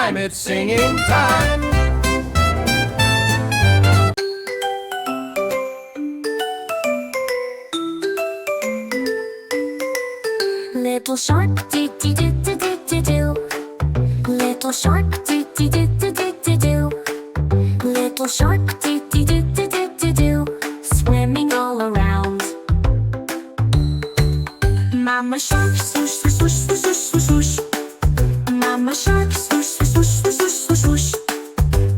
time, it's singing time. Little shark, do do do do do do do. Little shark, do do do do do do do. Little shark, do do do do do do do. Swimming all around. Mama shark, swoosh swoosh swoosh swoosh swoosh swoosh. Mama shark, swoosh swoosh swoosh swoosh swoosh swoosh.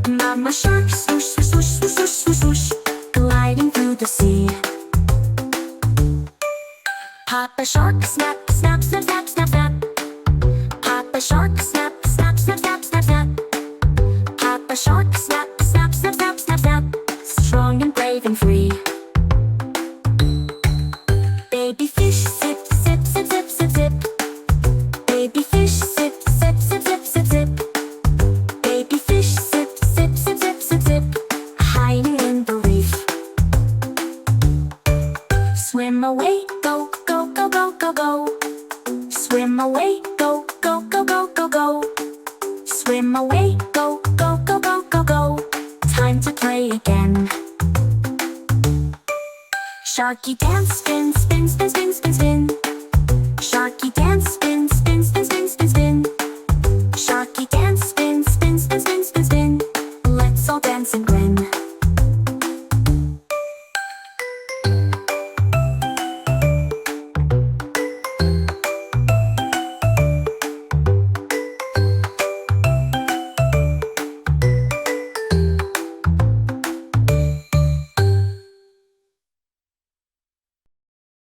Mama shark, swoosh swoosh swoosh swoosh swoosh swoosh. Gliding through the sea. Papa shark, snap snap snap snap snap snap. Papa shark, snap snap snap snap snap snap. Papa shark, snap snap snap snap snap snap. Strong and brave and free. Baby fish, sip sip sip sip sip sip. Baby fish, sip sip sip sip sip sip. Baby fish, sip sip sip sip sip sip. Hiding in the reef. Swim away, go go go go go go. Swim away, go go go go go go. Swim away, go go go go go go. Time to play again. Sharky dance, spin spin spin spin